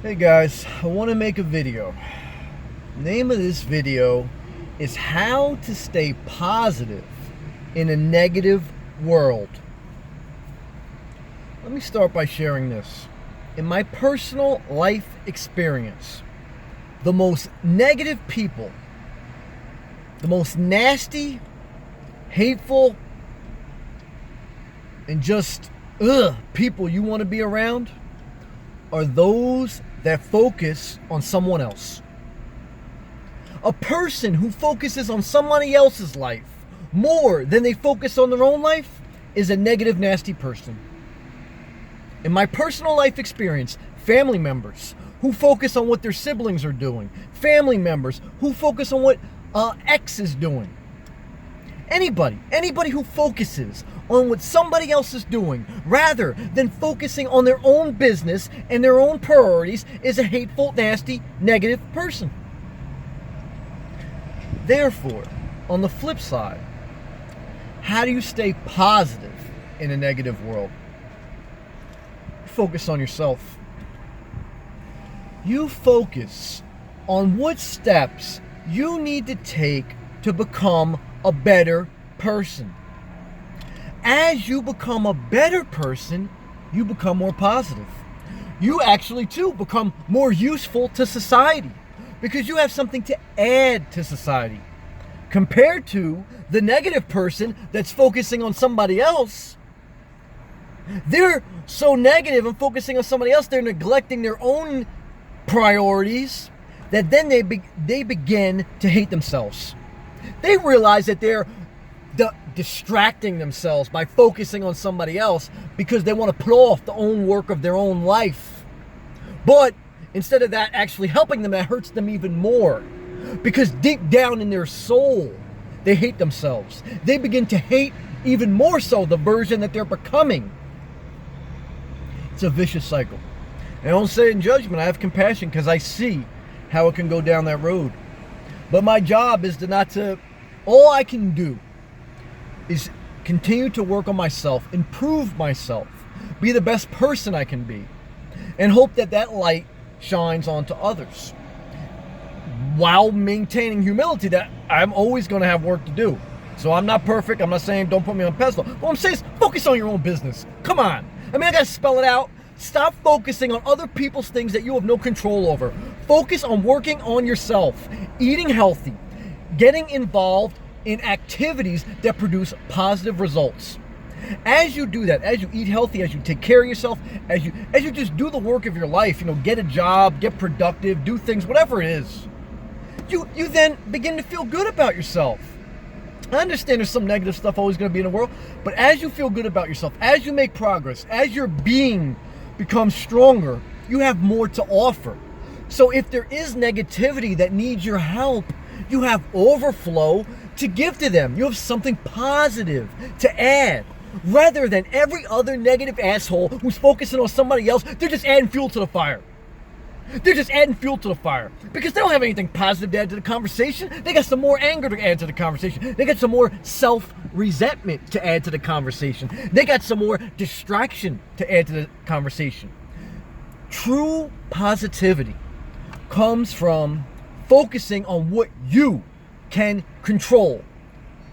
Hey guys, I want to make a video. Name of this video is how to stay positive in a negative world. Let me start by sharing this. In my personal life experience, the most negative people, the most nasty, hateful, and just people you want to be around are those that focus on someone else. A person who focuses on somebody else's life more than they focus on their own life is a negative, nasty person. In my personal life experience, family members who focus on what their siblings are doing, family members who focus on what X is doing. Anybody who focuses on what somebody else is doing rather than focusing on their own business and their own priorities is a hateful, nasty, negative person. Therefore, on the flip side, how do you stay positive in a negative world? Focus on yourself. You focus on what steps you need to take to become a better person. As you become a better person, you become more positive. You actually too become more useful to society because you have something to add to society. Compared to the negative person that's focusing on somebody else, they're so negative and focusing on somebody else, they're neglecting their own priorities that then they begin to hate themselves. They realize that they're distracting themselves by focusing on somebody else because they want to put off the own work of their own life. But instead of that actually helping them, that hurts them even more. Because deep down in their soul, they hate themselves. They begin to hate even more so the version that they're becoming. It's a vicious cycle. And I don't say it in judgment. I have compassion because I see how it can go down that road. But my job is all I can do is continue to work on myself, improve myself, be the best person I can be, and hope that that light shines onto others while maintaining humility that I'm always going to have work to do. So I'm not perfect. I'm not saying don't put me on a pedestal. What I'm saying is focus on your own business. Come on. I mean, I got to spell it out. Stop focusing on other people's things that you have no control over. Focus on working on yourself, eating healthy, getting involved in activities that produce positive results. As you do that, as you eat healthy, as you take care of yourself, as you just do the work of your life, get a job, get productive, do things, whatever it is, you then begin to feel good about yourself. I understand there's some negative stuff always going to be in the world, but as you feel good about yourself, as you make progress, as your being becomes stronger, you have more to offer. So if there is negativity that needs your help, you have overflow to give to them. You have something positive to add. Rather than every other negative asshole who's focusing on somebody else, they're just adding fuel to the fire. They're just adding fuel to the fire because they don't have anything positive to add to the conversation. They got some more anger to add to the conversation. They got some more self-resentment to add to the conversation. They got some more distraction to add to the conversation. True positivity comes from focusing on what you can control,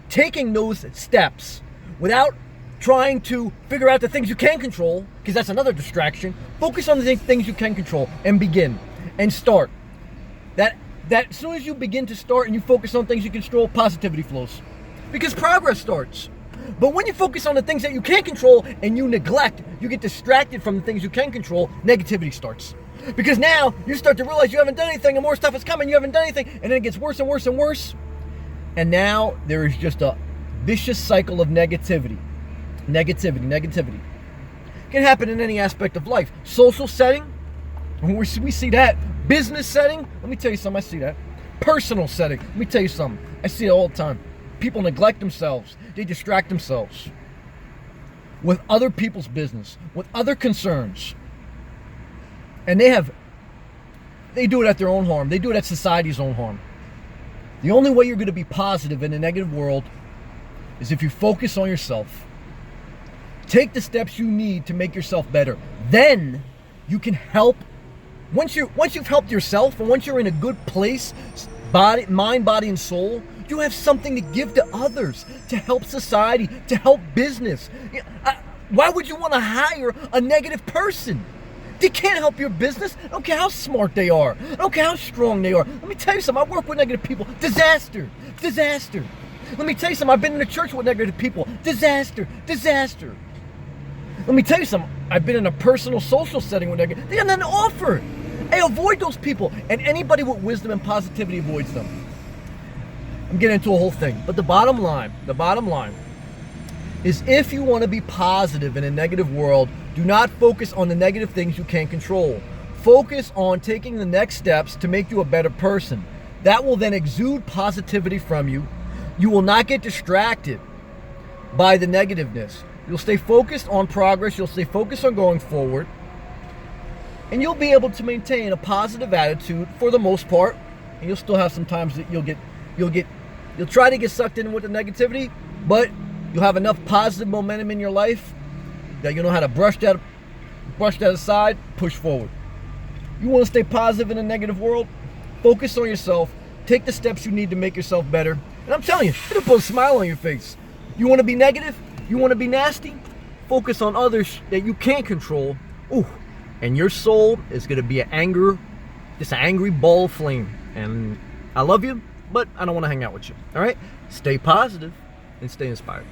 taking those steps without trying to figure out the things you can control, because that's another distraction. Focus on the things you can control and begin and start. That as soon as you begin to start and you focus on things you can control, positivity flows, because progress starts. But when you focus on the things that you can't control and you neglect, you get distracted from the things you can control, negativity starts. Because now you start to realize you haven't done anything and more stuff is coming, you haven't done anything, and then it gets worse and worse and worse. And now there is just a vicious cycle of negativity. Negativity. It can happen in any aspect of life. Social setting, we see that. Business setting, let me tell you something, I see that. Personal setting, let me tell you something, I see it all the time. People neglect themselves. They distract themselves with other people's business, with other concerns. And they do it at their own harm. They do it at society's own harm. The only way you're going to be positive in a negative world is if you focus on yourself. Take the steps you need to make yourself better. Then you can help Once you've helped yourself, and once you're in a good place, mind, body, and soul, you have something to give to others, to help society, to help business. Why would you want to hire a negative person? They can't help your business. I don't care how smart they are. I don't care how strong they are. Let me tell you something. I work with negative people. Disaster. Disaster. Let me tell you something. I've been in a church with negative people. Disaster. Disaster. Let me tell you something. I've been in a personal, social setting with negative. They got nothing to offer. Hey, avoid those people. And anybody with wisdom and positivity avoids them. I'm getting into a whole thing. But the bottom line is, if you want to be positive in a negative world, do not focus on the negative things you can't control. Focus on taking the next steps to make you a better person. That will then exude positivity from you. You will not get distracted by the negativeness. You'll stay focused on progress. You'll stay focused on going forward. And you'll be able to maintain a positive attitude for the most part. And you'll still have some times that you'll try to get sucked in with the negativity, but you'll have enough positive momentum in your life that you know how to brush that aside, push forward. You want to stay positive in a negative world? Focus on yourself. Take the steps you need to make yourself better. And I'm telling you, it'll put a smile on your face. You want to be negative? You want to be nasty? Focus on others that you can't control. Ooh, and your soul is going to be just an angry ball of flame. And I love you, but I don't want to hang out with you. All right? Stay positive and stay inspired.